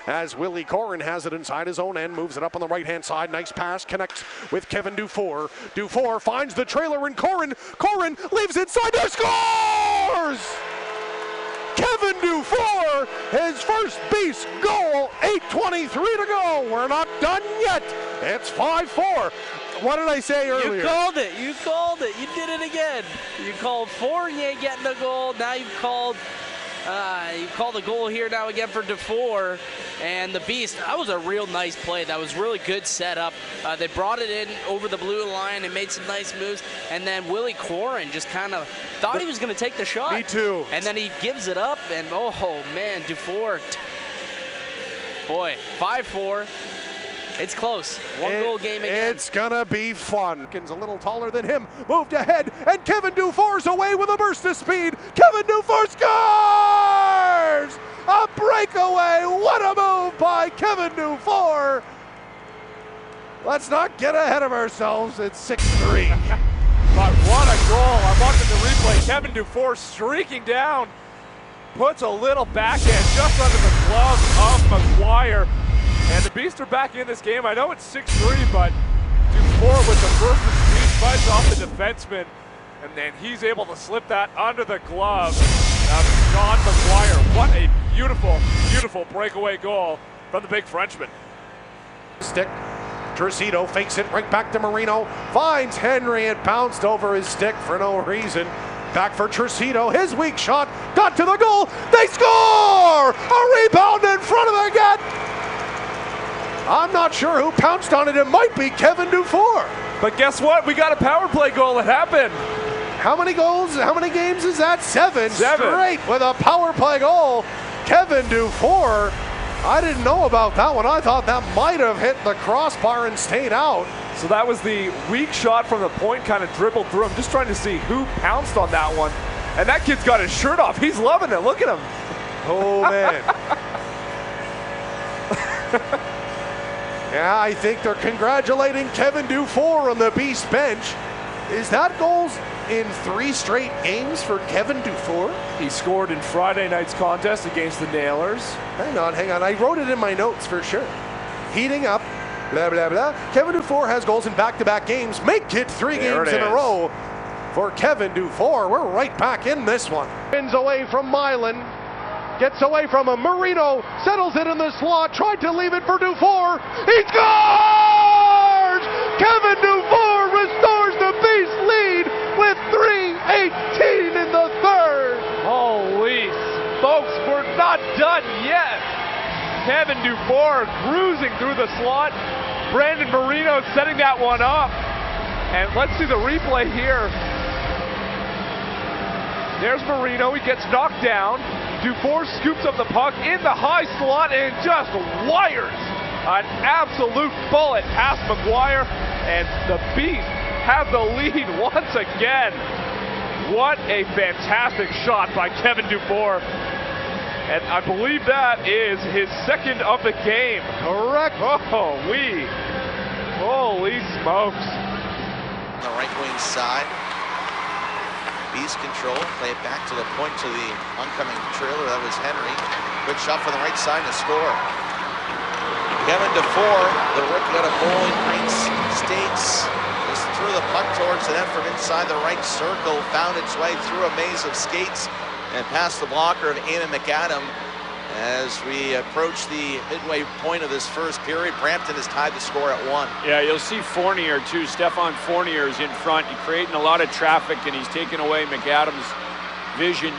as Willie Corrin has it inside his own end, moves it up on the right-hand side. Nice pass, connects with Kevin Dufour. Dufour finds the trailer and Corrin leaves inside, there, scores! Kevin Dufour, his first Beast goal, 8:23 to go. We're not done yet. It's 5-4. What did I say earlier? You called it. You called it. You did it again. You called Fournier getting the goal. Now you've called the goal here now again for Dufour. And the Beast, that was a real nice play. That was really good setup. They brought it in over the blue line and made some nice moves. And then Willie Corrin just kind of thought he was going to take the shot. Me too. And then he gives it up. And, oh, man, Dufour. Boy, 5-4. It's close. One goal game again. It's gonna be fun. A little taller than him, moved ahead, and Kevin Dufour's away with a burst of speed. Kevin Dufour scores! A breakaway. What a move by Kevin Dufour. Let's not get ahead of ourselves. It's 6-3. But what a goal. I'm watching the replay. Kevin Dufour streaking down. Puts a little backhand just under the glove of McGuire. And the Beast are back in this game. I know it's 6-3, but Dufour with the burst of speed fights off the defenseman. And then he's able to slip that under the glove of John McGuire. What a beautiful, beautiful breakaway goal from the big Frenchman. Stick. Trucito fakes it right back to Marino. Finds Henry and bounced over his stick for no reason. Back for Trucito. His weak shot got to the goal. They score! A rebound in front of the net. I'm not sure who pounced on it. It might be Kevin Dufour. But guess what? We got a power play goal that happened. How many goals? How many games is that? Seven straight with a power play goal. Kevin Dufour. I didn't know about that one. I thought that might have hit the crossbar and stayed out. So that was the weak shot from the point, kind of dribbled through him. Just trying to see who pounced on that one. And that kid's got his shirt off. He's loving it. Look at him. Oh, man. Yeah, I think they're congratulating Kevin Dufour on the Beast bench. Is that goals in 3 straight games for Kevin Dufour? He scored in Friday night's contest against the Nailers. Hang on. I wrote it in my notes for sure. Heating up, blah, blah, blah. Kevin Dufour has goals in back-to-back games. Make it 3 games in a row for Kevin Dufour. We're right back in this one. Wins away from Milan. Gets away from him. Marino settles it in the slot. Tried to leave it for Dufour. He scores! Kevin Dufour restores the Beast lead with 3:18 in the third. Holy folks, we're not done yet. Kevin Dufour cruising through the slot. Brandon Marino setting that one up. And let's see the replay here. There's Marino. He gets knocked down. Dufour scoops up the puck in the high slot and just wires an absolute bullet past McGuire, and the Beast have the lead once again. What a fantastic shot by Kevin Dufour, and I believe that is his second of the game. Correct. Holy smokes. On the right wing side. Beast control, play it back to the point to the oncoming trailer. That was Henry. Good shot from the right side to score. Kevin Dufour, the rookie out of Bowling Green States, just threw the puck towards the net from inside the right circle, found its way through a maze of skates and past the blocker of Eamon McAdam. As we approach the midway point of this first period, Brampton has tied the score at 1. Yeah, you'll see Fournier too. Stefan Fournier is in front. He's creating a lot of traffic, and he's taking away McAdams' vision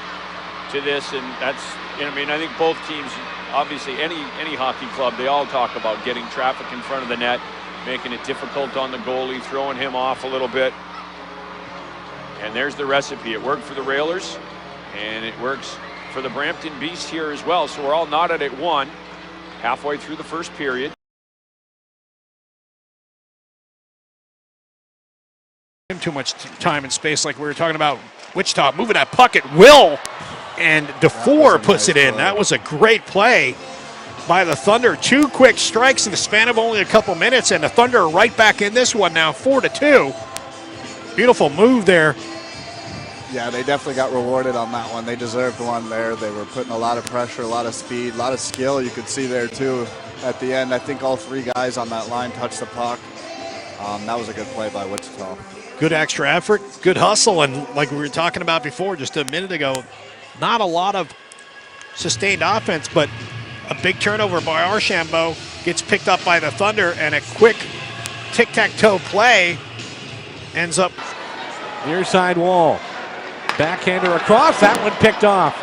to this. And that's, I mean, I think both teams, obviously any hockey club, they all talk about getting traffic in front of the net, making it difficult on the goalie, throwing him off a little bit. And there's the recipe. It worked for the Railers, and it works for the Brampton Beast here as well. So we're all knotted at 1, halfway through the first period. Too much time and space, like we were talking about Wichita, moving that puck at will, and Dufour puts it in. That was a great play by the Thunder. 2 quick strikes in the span of only a couple minutes, and the Thunder are right back in this one now, 4-2. Beautiful move there Yeah, they definitely got rewarded on that one. They deserved one there. They were putting a lot of pressure, a lot of speed, a lot of skill you could see there too. At the end, I think all three guys on that line touched the puck. That was a good play by Wichita. Good extra effort, good hustle, and like we were talking about before just a minute ago, not a lot of sustained offense, but a big turnover by Archambault gets picked up by the Thunder, and a quick tic-tac-toe play ends up. Near side wall. Backhander across, that one picked off.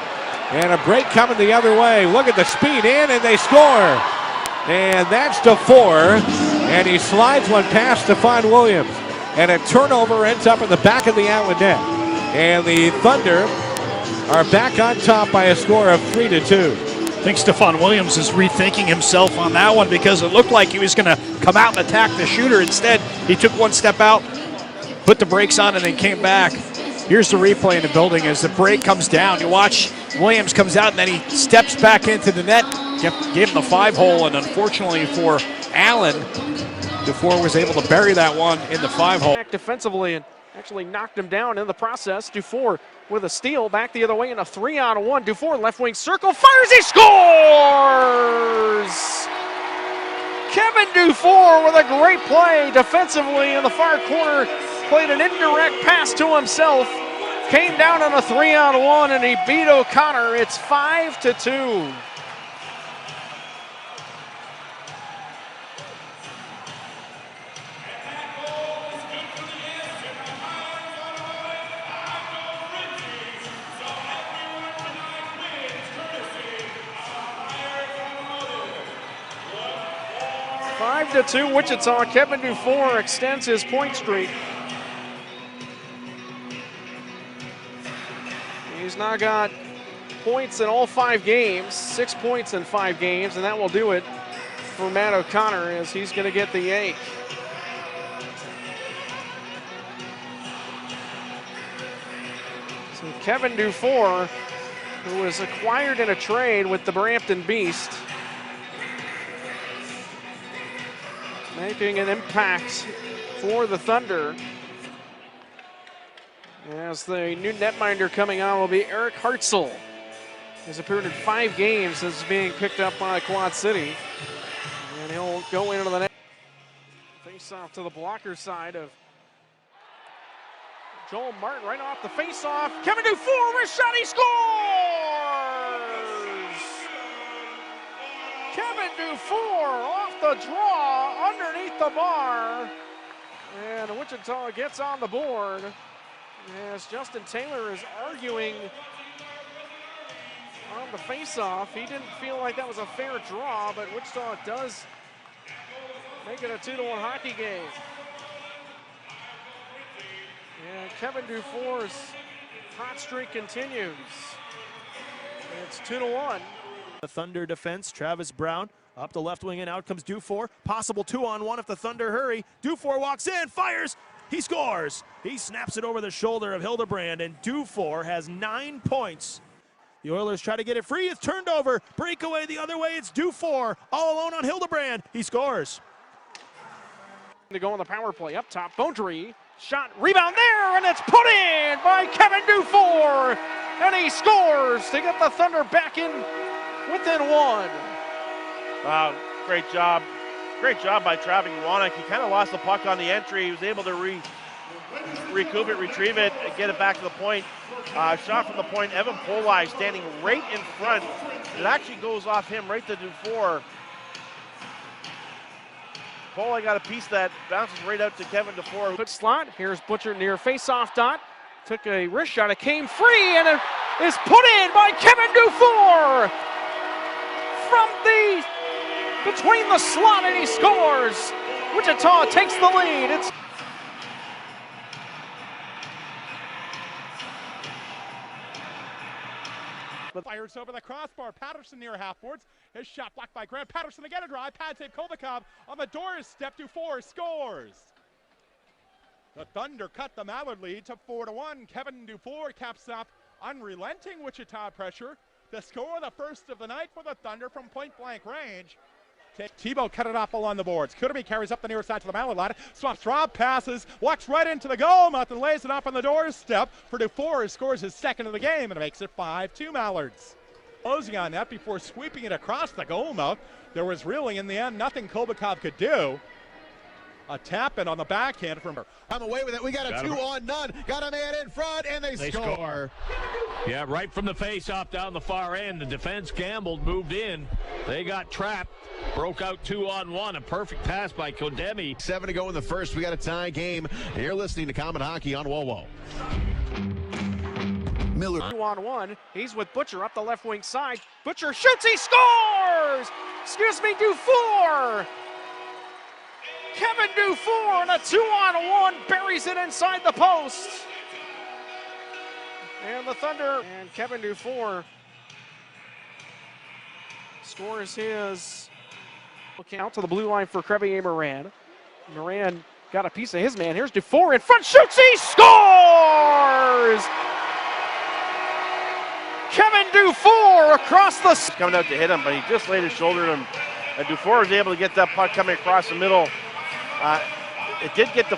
And a break coming the other way. Look at the speed in, and they score. And that's Dufour, and he slides one past Stephon Williams. And a turnover ends up in the back of the outlet net. And the Thunder are back on top by a score of 3-2. I think Stephon Williams is rethinking himself on that one because it looked like he was going to come out and attack the shooter. Instead, he took one step out, put the brakes on, and then came back. Here's the replay in the building as the break comes down. You watch Williams comes out, and then he steps back into the net, gave him the 5-hole, and unfortunately for Allen, Dufour was able to bury that one in the 5-hole. Defensively and actually knocked him down in the process. Dufour with a steal back the other way in a 3-on-1. Dufour left wing circle, fires, he scores! Kevin Dufour with a great play defensively in the far corner. Played an indirect pass to himself. Came down on a 3-on-1 and he beat O'Connor. It's 5-2. To 2 Wichita. Kevin Dufour extends his point streak. He's now got points in all 5 games, 6 points in 5 games, and that will do it for Matt O'Connor as he's going to get the 8th. So Kevin Dufour, who was acquired in a trade with the Brampton Beast, making an impact for the Thunder. As the new netminder coming on will be Eric Hartzell. He's appeared in 5 games since being picked up by Quad City. And he'll go into the net. Face off to the blocker side of Joel Martin right off the face off. Kevin Dufour with a shot, he scores! Kevin Dufour off the draw underneath the bar. And Wichita gets on the board as Justin Taylor is arguing on the face-off. He didn't feel like that was a fair draw, but Wichita does make it a 2-1 hockey game. And Kevin Dufour's hot streak continues. It's 2-1. The Thunder defense, Travis Brown up the left wing and out comes Dufour. Possible 2-on-1 if the Thunder hurry. Dufour walks in, fires, he scores. He snaps it over the shoulder of Hildebrand, and Dufour has 9 points. The Oilers try to get it free, it's turned over. Breakaway the other way, it's Dufour all alone on Hildebrand. He scores. To go on the power play up top, Beaudry, shot, rebound there, and it's put in by Kevin Dufour, and he scores to get the Thunder back in within 1. Wow, great job. Great job by Travis Warnock. He kind of lost the puck on the entry. He was able to recoup it, retrieve it, and get it back to the point. Shot from the point, Evan Polai standing right in front. It actually goes off him right to Dufour. Polai got a piece that bounces right out to Kevin Dufour. Good slot. Here's Butcher near face-off dot. Took a wrist shot. It came free, and it is put in by Kevin Dufour from between the slot, and he scores. Wichita takes the lead. It's fires over the crossbar. Patterson near half boards. His shot blocked by Grant. Patterson again a drive. Pad save Kovikov on the doorstep. Dufour scores. The Thunder cut the Mallard lead to 4-1. Kevin Dufour caps off unrelenting Wichita pressure. The score, the first of the night for the Thunder from point-blank range. Tebow cut it off along the boards. Kuderby carries up the near side to the Mallard line. Swaps drop passes, walks right into the goal mouth and lays it off on the doorstep for Dufour, who scores his second of the game and makes it 5-2 Mallards. Closing on that before sweeping it across the goal mouth. There was really, in the end, nothing Kolbakov could do. A tap in on the backhand from her. I'm away with it. We got a 2-on-none. Got a man in front, and they score. Yeah, right from the face-off down the far end. The defense gambled, moved in. They got trapped, broke out 2-on-1. A perfect pass by Kodemi. 7 to go in the first. We got a tie game. And you're listening to Common Hockey on WoWo. Miller. 2-on-1. He's with Butcher up the left wing side. Butcher shoots, he scores! Excuse me, Dufour! Kevin Dufour in a 2-on-1 buries it inside the post. And the Thunder and Kevin Dufour scores his. Out to the blue line for Crevier Moran. Moran got a piece of his man. Here's Dufour in front, shoots, he scores! Kevin Dufour across the. Coming out to hit him, but he just laid his shoulder at him. And Dufour was able to get that puck coming across the middle. It did get the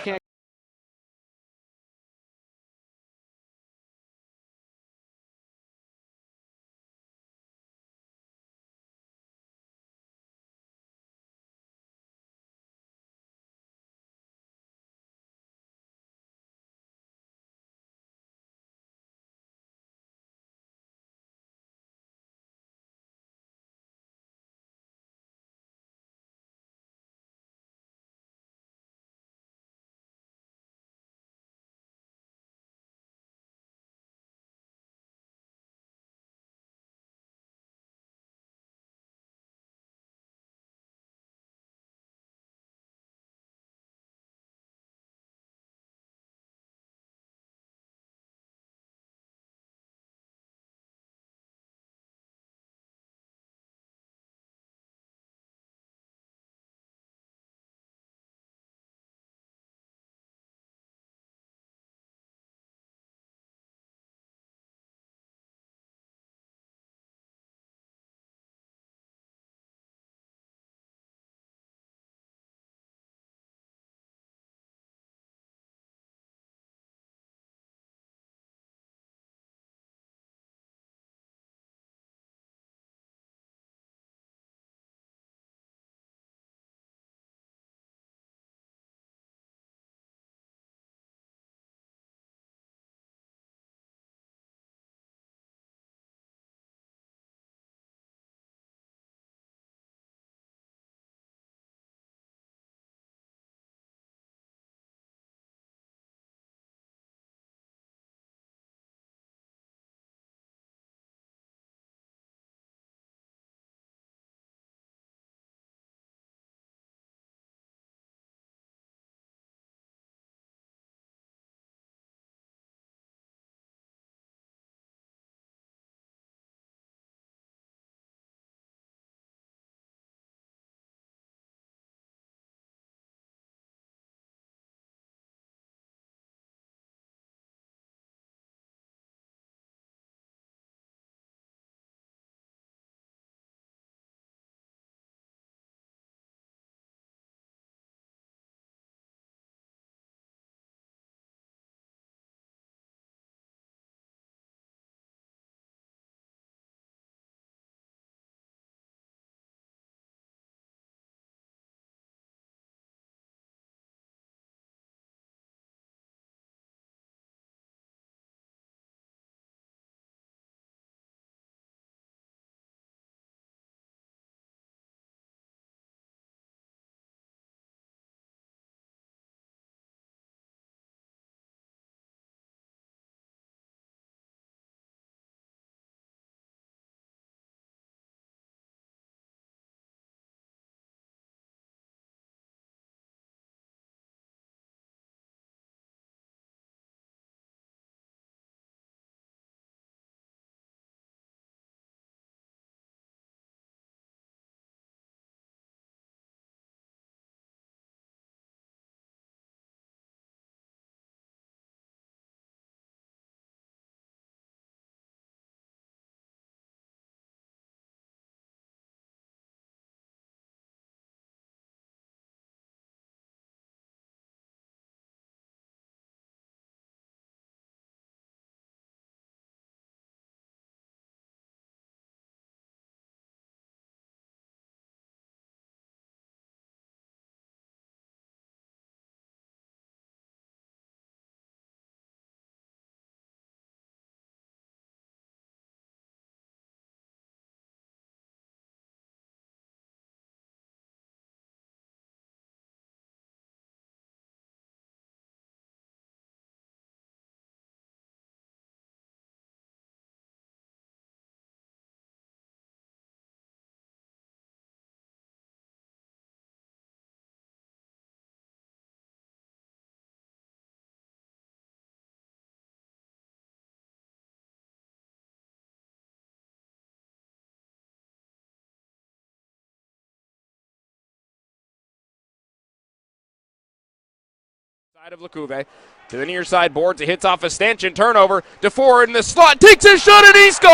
Side of Lecouve to the near side boards. It hits off a stanchion turnover. Dufour in the slot takes a shot and he scores!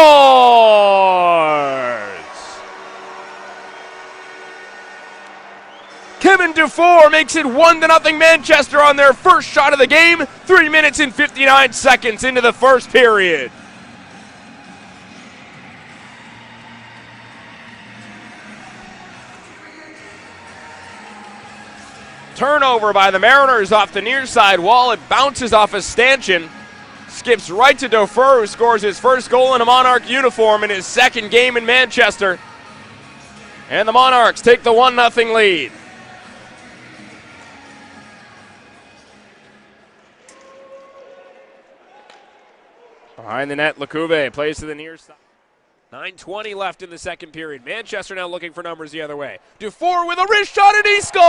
Kevin Dufour makes it 1-0 Manchester on their first shot of the game. 3 minutes and 59 seconds into the first period. Turnover by the Mariners off the near side wall. It bounces off a stanchion. Skips right to Dufour, who scores his first goal in a Monarch uniform in his second game in Manchester. And the Monarchs take the 1-0 lead. Behind the net, Lecouve plays to the near side. 9:20 left in the second period. Manchester now looking for numbers the other way. Dufour with a wrist shot and he scores!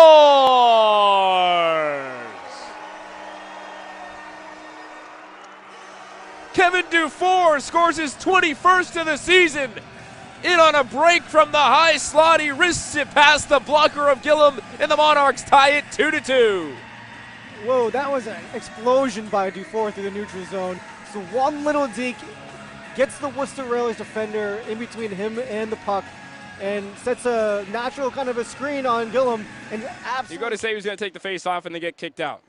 Kevin Dufour scores his 21st of the season. In on a break from the high slot, he wrists it past the blocker of Gillum, and the Monarchs tie it 2-2. Whoa, that was an explosion by Dufour through the neutral zone. So one little deke gets the Worcester Railers defender in between him and the puck and sets a natural kind of a screen on Gillum. And You go to say who's going to take the face off and they get kicked out.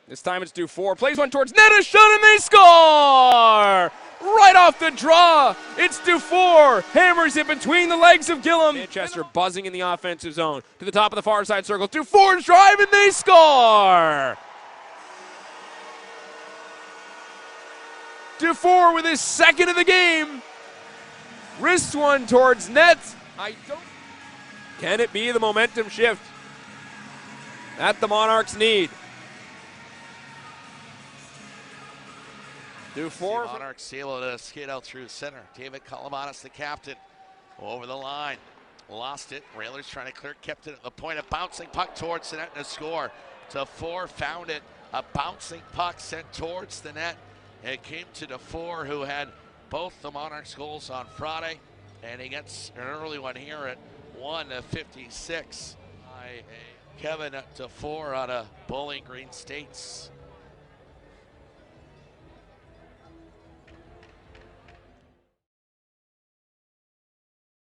This time it's Dufour. Plays one towards net, a shot, and they score! Right off the draw, it's Dufour. Hammers it between the legs of Gillum. Manchester buzzing in the offensive zone. To the top of the far side circle. Dufour's drive, and they score! Dufour with his second of the game. Wrists one towards net. Can it be the momentum shift that the Monarchs need? Dufour. Monarchs able to skate out through the center. David Kalamanis, the captain, over the line. Lost it. Railers trying to clear, kept it at the point. A bouncing puck towards the net and a score. Dufour found it. A bouncing puck sent towards the net. It came to Dufour, who had both the Monarchs goals on Friday, and he gets an early one here at 1:56. Kevin Dufour out of Bowling Green States.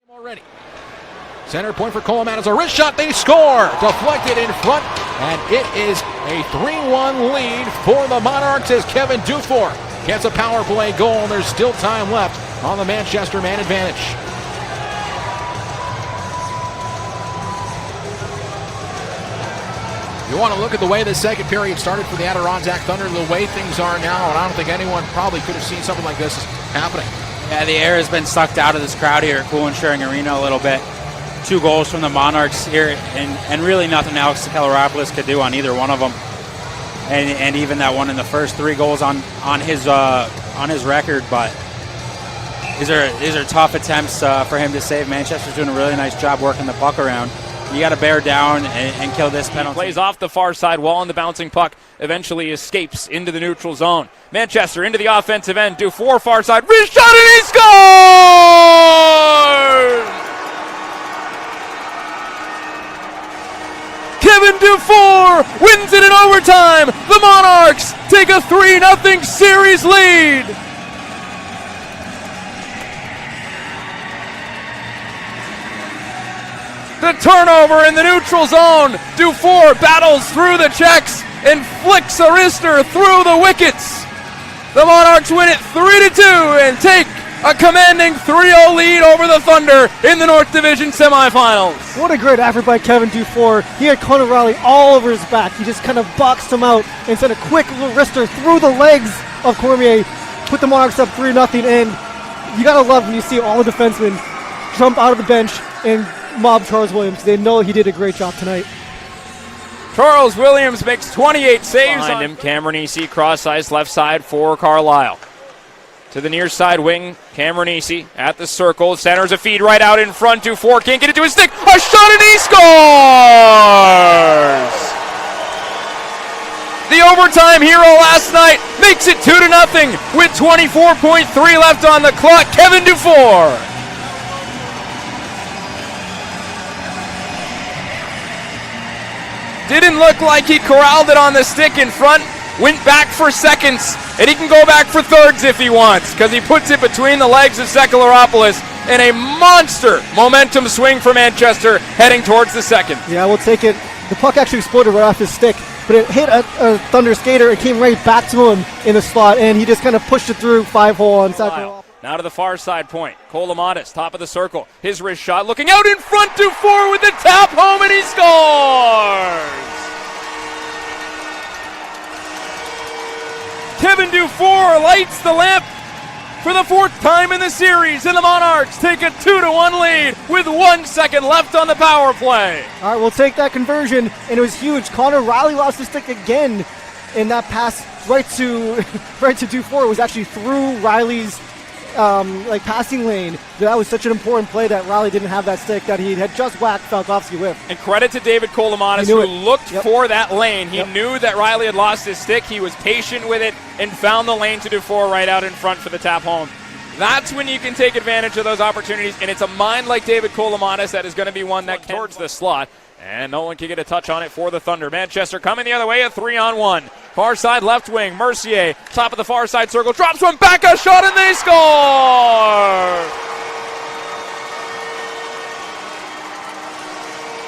Already. Center point for Coleman as a wrist shot. They score. Deflected in front, and it is a 3-1 lead for the Monarchs as Kevin Dufour gets a power play goal. There's still time left on the Manchester man advantage. You want to look at the way the second period started for the Adirondack Thunder, the way things are now, and I don't think anyone probably could have seen something like this happening. Yeah, the air has been sucked out of this crowd here at Cool and Sharing Arena a little bit. 2 goals from the Monarchs here, and really nothing Alex Kelleropoulos could do on either one of them. And even that one in the first, 3 goals on his record. But these are tough attempts for him to save. Manchester's doing a really nice job working the puck around. You got to bear down and kill this penalty. He plays off the far side wall, and the bouncing puck eventually escapes into the neutral zone. Manchester into the offensive end. Dufour far side, wrist shot, and he scores! Kevin Dufour wins it in overtime. The Monarchs take a 3-0 series lead. The turnover in the neutral zone. Dufour battles through the checks and flicks a wrister through the wickets. The Monarchs win it 3-2 and take a commanding 3-0 lead over the Thunder in the North Division semifinals. What a great effort by Kevin Dufour. He had Connor Riley all over his back. He just kind of boxed him out and sent a quick little wrister through the legs of Cormier, put the Monarchs up 3-0, and you gotta love when you see all the defensemen jump out of the bench and mob Charles Williams. They know he did a great job tonight. Charles Williams makes 28 saves behind him. Cameron Easy cross ice left side for Carlisle. To the near side wing, Cameron Easy at the circle, centers a feed right out in front. Dufour can't get it to his stick. A shot and he scores! The overtime hero last night makes it 2-0 with 24.3 left on the clock. Kevin Dufour. Didn't look like he corralled it on the stick in front. Went back for seconds, and he can go back for thirds if he wants, because he puts it between the legs of Sekelaropoulos in a monster momentum swing for Manchester, heading towards the second. Yeah, we'll take it. The puck actually exploded right off his stick, but it hit a Thunder skater. It came right back to him in the slot, and he just kind of pushed it through 5-hole on Sekelaropoulos. Now to the far side point. Kolomatis, top of the circle. His wrist shot, looking out in front, Dufour with the tap home, and he scores! Kevin Dufour lights the lamp for the fourth time in the series, and the Monarchs take a 2-1 lead with 1 second left on the power play. All right, we'll take that conversion, and it was huge. Connor Riley lost his stick again, and that pass right to Dufour was actually through Riley's passing lane. That was such an important play that Riley didn't have that stick that he had just whacked Falkowski with. And credit to David Kolomatis, who looked for that lane. He knew that Riley had lost his stick. He was patient with it and found the lane to Dufour right out in front for the tap home. That's when you can take advantage of those opportunities, and it's a mind like David Kolomatis that is going to be one that towards the slot. And no one can get a touch on it for the Thunder. Manchester coming the other way, a 3-on-1. Far side left wing, Mercier, top of the far side circle, drops one back, a shot, and they score!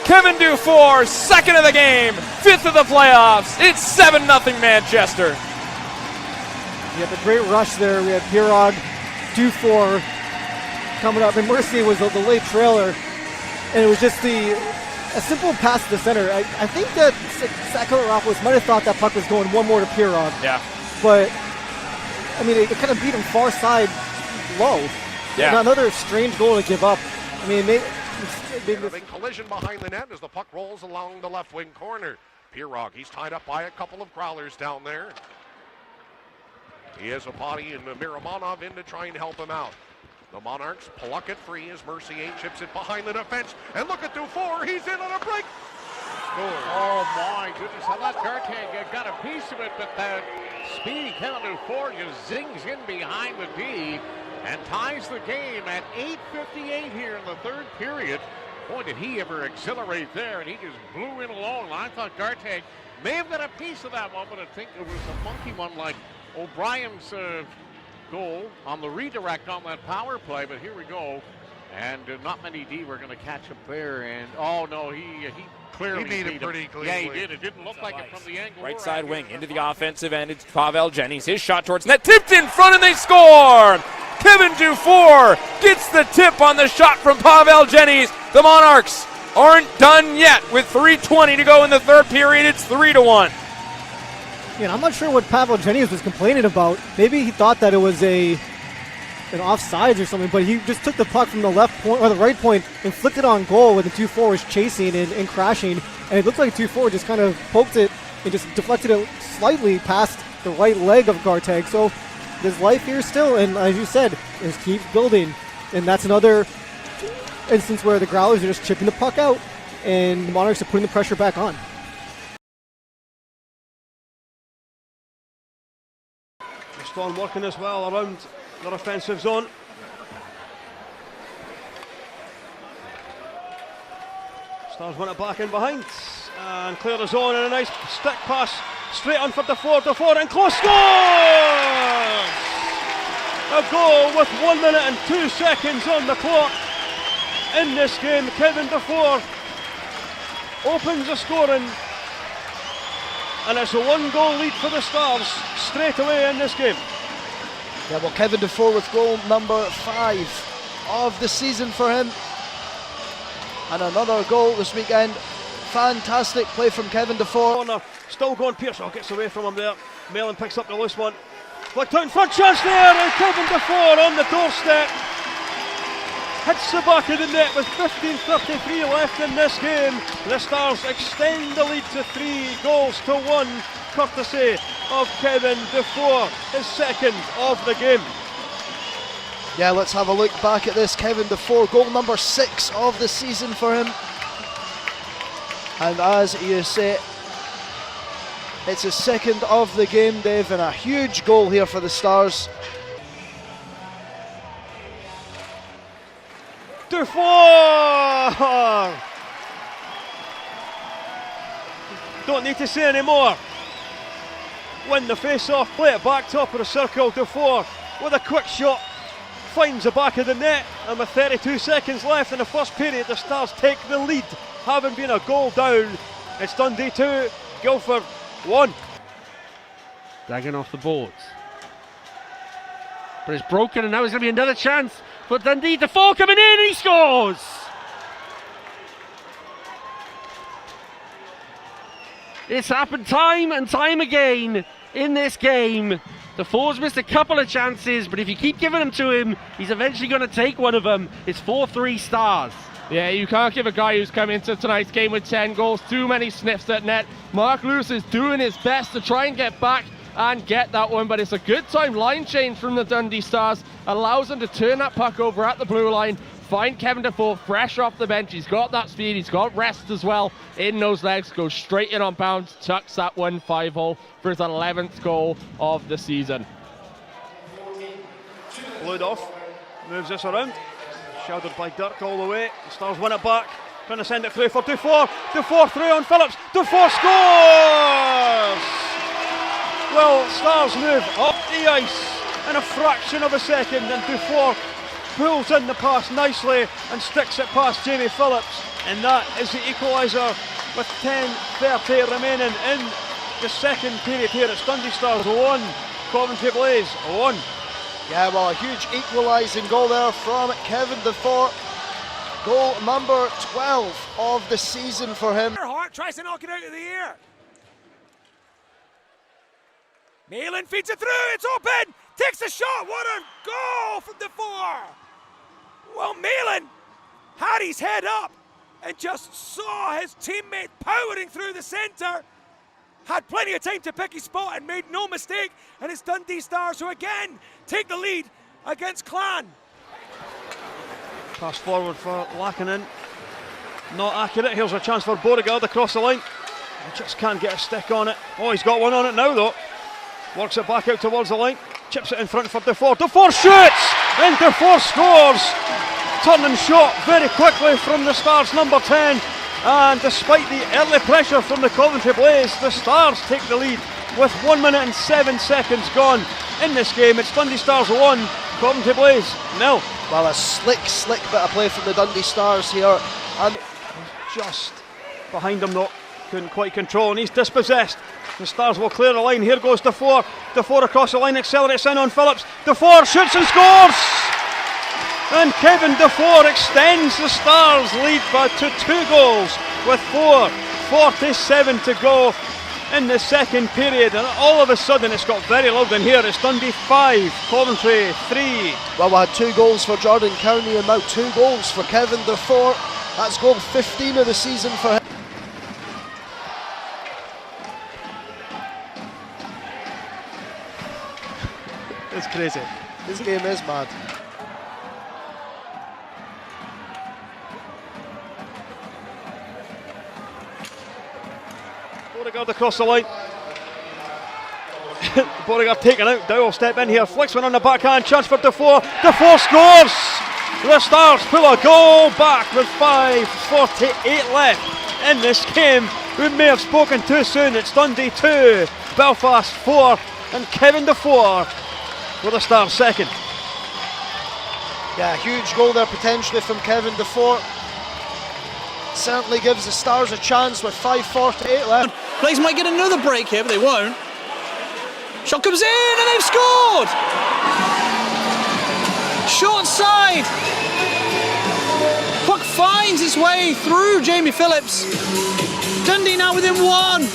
Kevin Dufour, second of the game, fifth of the playoffs. It's 7-0 Manchester. Yeah, the great rush there. We had Pirog, Dufour coming up, and Mercier was the late trailer, and it was just a simple pass to the center. I think that Sekelaropoulos might have thought that puck was going one more to Pirog. Yeah. But, I mean, it kind of beat him far side low. Yeah. Another strange goal to give up. I mean, maybe a big collision behind the net as the puck rolls along the left wing corner. Pirog, he's tied up by a couple of growlers down there. He has a body and Miramonov in to try and help him out. The Monarchs pluck it free as Mercier chips it behind the defense. And look at Dufour, he's in on a break. Oh my goodness, I thought Gartag got a piece of it, but that speedy Kevin Dufour just zings in behind the D and ties the game at 8:58 here in the third period. Boy, did he ever accelerate there, and he just blew in alone. I thought Gartag may have got a piece of that one, but I think it was a funky one like O'Brien's goal on the redirect on that power play, but here we go. And not many D were going to catch up there, and oh no, he clearly beat him pretty clearly. Yeah, he did. It didn't look like it from the angle. Right side wing into the offensive end. It's Pavel Jennings. His shot towards net, tipped in front, and they score. Kevin Dufour gets the tip on the shot from Pavel Jennings. The Monarchs aren't done yet with 3:20 to go in the third period. It's 3-1. Yeah, I'm not sure what Pavel Jennings was complaining about. Maybe he thought that it was an offsides or something, but he just took the puck from the left point or the right point and flicked it on goal when the Dufour was chasing and crashing. And it looked like Dufour just kind of poked it and just deflected it slightly past the right leg of Gartag. So there's life here still, and as you said, it keeps building. And that's another instance where the Growlers are just chipping the puck out, and the Monarchs are putting the pressure back on. Storm working as well around their offensive zone. Stars win it back in behind and clear the zone, and a nice stick pass straight on for Dufour and close, scores! A goal with 1 minute and 2 seconds on the clock in this game. Kevin Dufour opens the scoring, and it's a 1-goal lead for the Stars straight away in this game. Yeah, well, Kevin Dufour with goal number 5 of the season for him. And another goal this weekend. Fantastic play from Kevin Dufour. Still going, Pearson gets away from him there. Mellon picks up the loose one. Flicked out in front, chance there, and Kevin Dufour on the doorstep. Hits the back of the net with 15:33 left in this game. The Stars extend the lead to 3-1, courtesy of Kevin Dufour, his second of the game. Yeah, let's have a look back at this. Kevin Dufour, goal number 6 of the season for him. And as you say, it's his second of the game, Dave, and a huge goal here for the Stars. Dufour! Don't need to say any more. Win the face-off, play it back top of the circle. Dufour with a quick shot, finds the back of the net, and with 32 seconds left in the first period, the Stars take the lead, having been a goal down. It's Dundee 2, Guildford 1. Dagging off the boards. But it's broken, and now there's going to be another chance for Dundee. Dufour coming in, and he scores! It's happened time and time again in this game. Dufour's missed a couple of chances, but if you keep giving them to him, he's eventually going to take one of them. It's 4-3 Stars. Yeah, you can't give a guy who's come into tonight's game with 10 goals too many sniffs at net. Mark Lewis is doing his best to try and get back and get that one, but it's a good time line change from the Dundee Stars. Allows them to turn that puck over at the blue line, find Kevin Dufour fresh off the bench. He's got that speed, he's got rest as well in those legs, goes straight in on bounds, tucks that 1-5 for his 11th goal of the season. Ludov moves this around, shouted by Dirk all the way. The Stars win it back, trying to send it through for Dufour. Dufour through on Phillips. Dufour scores! Well, Stars move up the ice in a fraction of a second, and Dufour pulls in the pass nicely and sticks it past Jamie Phillips, and that is the equaliser with 10:30 remaining in the second period here. It's Dundee Stars 1, Coventry Blaze 1. Yeah, well, a huge equalising goal there from Kevin Dufour. Goal number 12 of the season for him. Hart tries to knock it out of the air. Malin feeds it through, it's open, takes a shot, what a goal from Dufour! Well, Malin had his head up and just saw his teammate powering through the centre, had plenty of time to pick his spot and made no mistake, and it's Dundee Stars who again take the lead against Clan. Pass forward for Lackinen, not accurate. Here's a chance for Beauregard across the line. He just can't get a stick on it. Oh, he's got one on it now though. Works it back out towards the line, chips it in front for Dufour. Dufour shoots, and Dufour scores. Turning shot very quickly from the Stars number 10, and despite the early pressure from the Coventry Blaze, the Stars take the lead with 1 minute and 7 seconds gone in this game. It's Dundee Stars 1, Coventry Blaze 0. Well, a slick bit of play from the Dundee Stars here, and just behind him though, couldn't quite control, and he's dispossessed. The Stars will clear the line. Here goes Dufour. Dufour across the line, accelerates in on Phillips. Dufour shoots and scores! And Kevin Dufour extends the Stars' lead to 2 goals with 4:47 to go in the second period. And all of a sudden it's got very loud in here. It's Dundee 5, Coventry 3. Well, we had 2 goals for Jordan County and now 2 goals for Kevin Dufour. That's goal 15 of the season for him. It's crazy. This game is mad. Beauregard across the line. Beauregard taken out. Dow will step in here. Flicks one on the backhand. Chance for Dufour. Dufour scores! The Stars pull a goal back with 5:48 left in this game. We may have spoken too soon. It's Dundee 2, Belfast 4, and Kevin Dufour with the Stars second. Yeah, huge goal there potentially from Kevin Dufour. Certainly gives the Stars a chance with 5:48 left. Blaze might get another break here, but they won't. Shot comes in and they've scored! Short side. Puck finds its way through Jamie Phillips. Dundee now within 1.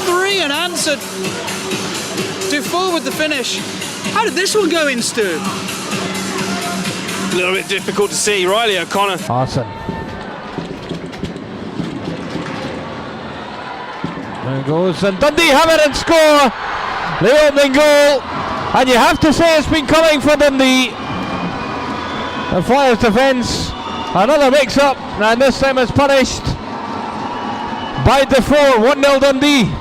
3 unanswered. Dufour with the finish. How did this one go in, Stu? A little bit difficult to see. Riley O'Connor. Awesome. There goes, and Dundee have it and score the opening goal. And you have to say it's been coming for Dundee. The Flyers defence, another mix-up, and this time it's punished by Dufour. 1-0 Dundee.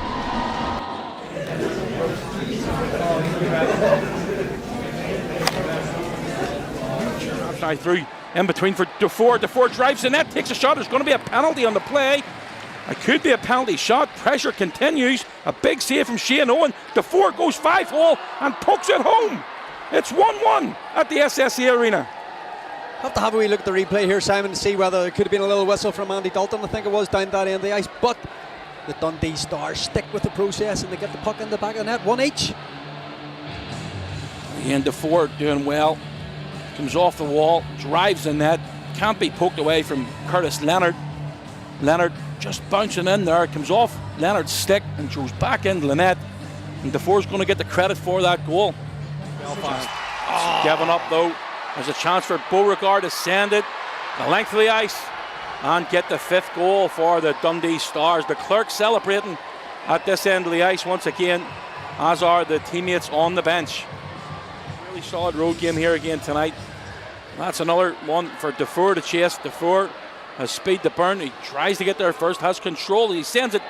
Through in between for Dufour. Dufour drives in that, takes a shot. There's going to be a penalty on the play. It could be a penalty shot. Pressure continues. A big save from Shane Owen. Dufour goes 5-hole and pokes it home. It's 1-1 at the SSE Arena. Have to have a wee look at the replay here, Simon, to see whether it could have been a little whistle from Andy Dalton. I think it was down that end of the ice. But the Dundee Stars stick with the process and they get the puck in the back of the net, one each. Ian Dufour doing well. Comes off the wall, drives the net. Can't be poked away from Curtis Leonard. Leonard just bouncing in there. Comes off Leonard's stick and goes back into the net. And Dufour's going to get the credit for that goal. Belfast. Giving up though. There's a chance for Beauregard to send it the length of the ice and get the 5th goal for the Dundee Stars. The Clerks celebrating at this end of the ice once again, as are the teammates on the bench. Really solid road game here again tonight. That's another one for Dufour to chase. Dufour has speed to burn. He tries to get there first, has control. He sends it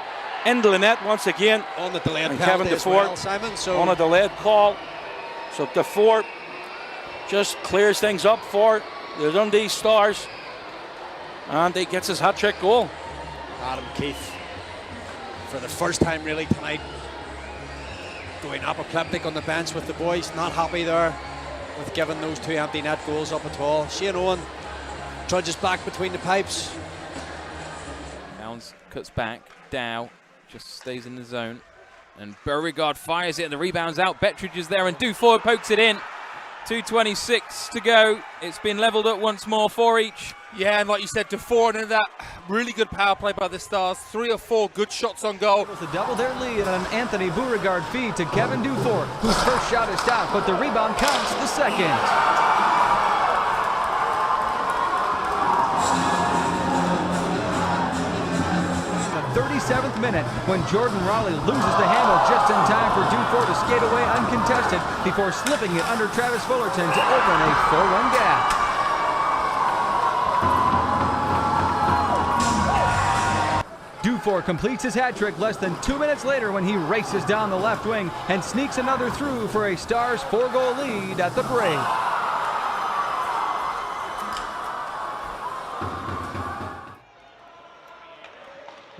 into the net once again. On the delayed and penalty Kevin Dufour as well, Simon. So on a delayed call. So Dufour just clears things up for the Dundee Stars. And he gets his hat-trick goal. Adam Keefe, for the first time really tonight, going apoplectic on the bench with the boys. Not happy there with giving those 2 empty net goals up at all. Shane Owen trudges back between the pipes. Downs cuts back. Dow just stays in the zone. And Beauregard fires it and the rebound's out. Bettridge is there and Dufour pokes it in. 2:26 to go. It's been levelled up once more for each. Yeah, and like you said, Dufour and that really good power play by the Stars. 3 or 4 good shots on goal. With a double their lead and an Anthony Beauregard feed to Kevin Dufour, whose first shot is stopped, but the rebound counts the second. The 37th minute, when Jordan Raleigh loses the handle just in time for Dufour to skate away uncontested before slipping it under Travis Fullerton to open a 4-1 gap. Dufour completes his hat trick less than 2 minutes later when he races down the left wing and sneaks another through for a Stars 4-goal lead at the break.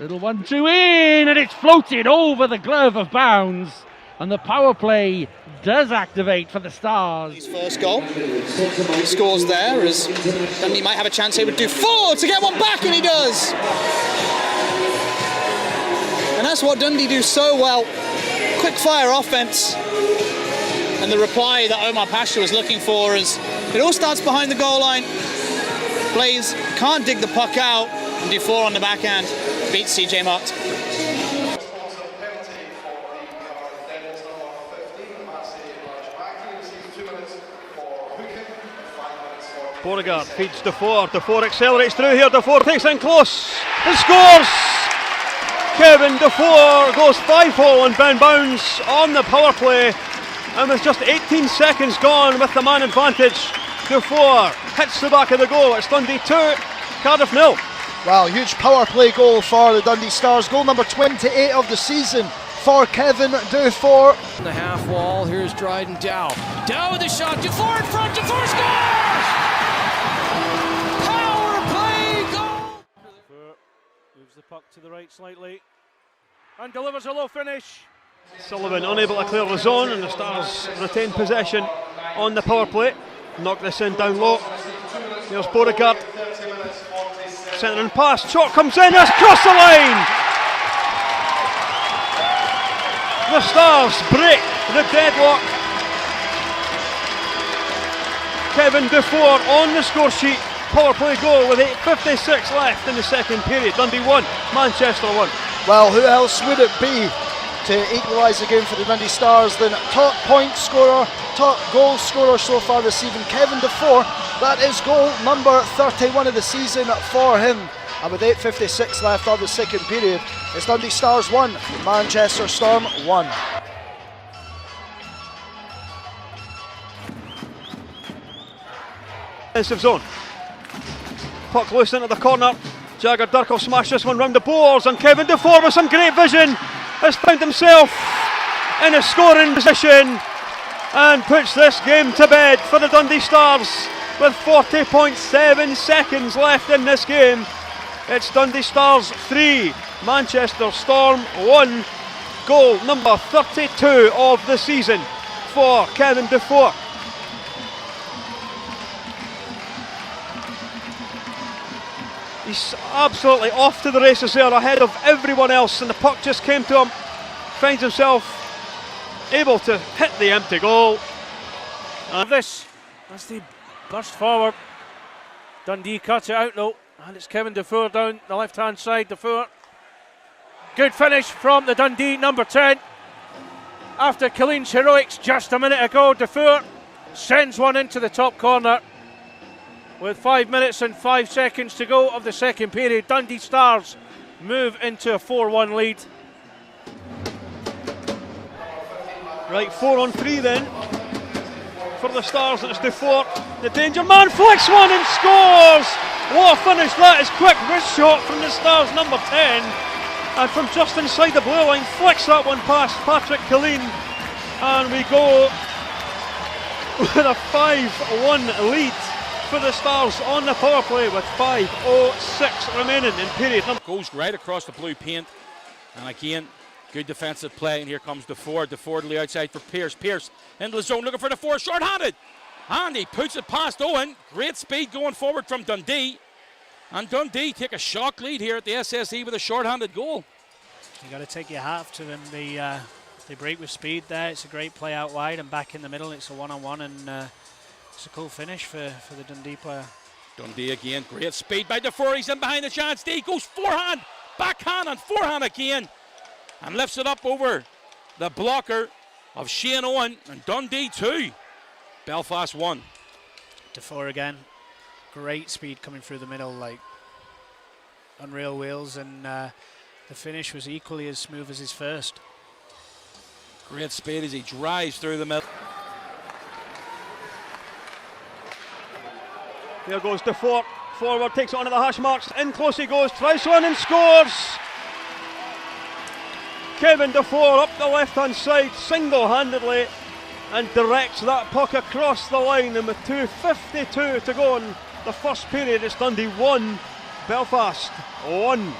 Little 1-2 in, and it's floated over the glove of Bounds, and the power play does activate for the Stars. His first goal. He scores there as Dundee might have a chance here with Dufour to get one back, and he does. And that's what Dundee do so well. Quick fire offense. And the reply that Omar Pasha was looking for is it all starts behind the goal line. Blaze can't dig the puck out, and Dufour on the backhand beats CJ Mott. Beauregard feeds Dufour. Dufour accelerates through here. Dufour takes in close and scores. Kevin Dufour goes 5-hole on Ben Bounds on the power play, and with just 18 seconds gone with the man advantage, Dufour hits the back of the goal. It's Dundee 2, Cardiff 0. Wow, huge power play goal for the Dundee Stars. Goal number 28 of the season for Kevin Dufour. On the half wall, here's Dryden Dow. Dow with a shot, Dufour in front, Dufour scores! Power play goal! Moves the puck to the right slightly and delivers a low finish. Sullivan unable to clear the zone, and the Stars retain possession on the power play. Knock this in down low. There's Beauregard. Centering pass, shot comes in, it's across the line! The Stars break the deadlock. Kevin Dufour on the score sheet. Power play goal with 8:56 left in the second period. Dundee 1, Manchester 1. Well, who else would it be to equalise the game for the Dundee Stars than top point scorer, top goal scorer so far this season, Kevin Dufour. That is goal number 31 of the season for him. And with 8:56 left of the second period, it's Dundee Stars 1, Manchester Storm 1. Defensive zone. Puck loose into the corner. Jagger Durkle smashed this one round the boards, and Kevin Dufour with some great vision has found himself in a scoring position and puts this game to bed for the Dundee Stars with 40.7 seconds left in this game. It's Dundee Stars 3, Manchester Storm 1. Goal number 32 of the season for Kevin Dufour. He's absolutely off to the races there, ahead of everyone else, and the puck just came to him. Finds himself able to hit the empty goal. And this, as they burst forward, Dundee cuts it out though, and it's Kevin Dufour down the left-hand side. Dufour, good finish from the Dundee number 10. After Killeen's heroics just a minute ago, Dufour sends one into the top corner. With 5 minutes and 5 seconds to go of the second period, Dundee Stars move into a 4-1 lead. Right, 4-on-3 then for the Stars, and it's Dufour. The danger man flicks one and scores! What a finish that is. Quick wrist shot from the Stars number 10, and from just inside the blue line flicks that one past Patrick Killeen, and we go with a 5-1 lead for the Stars on the power play with 5:06 remaining in period number. Goes right across the blue paint, and again, good defensive play, and here comes Dufour. Dufour to the outside for Pearce. Pearce into the zone looking for Dufour, short-handed, and he puts it past Owen. Great speed going forward from Dundee, and Dundee take a shock lead here at the SSE with a short-handed goal. You got to take your hat off to them. They break with speed there. It's a great play out wide and back in the middle. It's a one-on-one, and it's a cool finish for the Dundee player. Dundee again, great speed by Dufour. He's in behind the chance. D goes forehand, backhand, and forehand again, and lifts it up over the blocker of Shane Owen, and Dundee 2, Belfast 1. Dufour again, great speed coming through the middle, like unreal wheels, and the finish was equally as smooth as his first. Great speed as he drives through the middle. There goes Dufour, forward, takes it onto the hash marks, in close he goes, tries one and scores! Kevin Dufour up the left-hand side, single-handedly, and directs that puck across the line, and with 2:52 to go in the first period, it's Dundee 1, Belfast 1.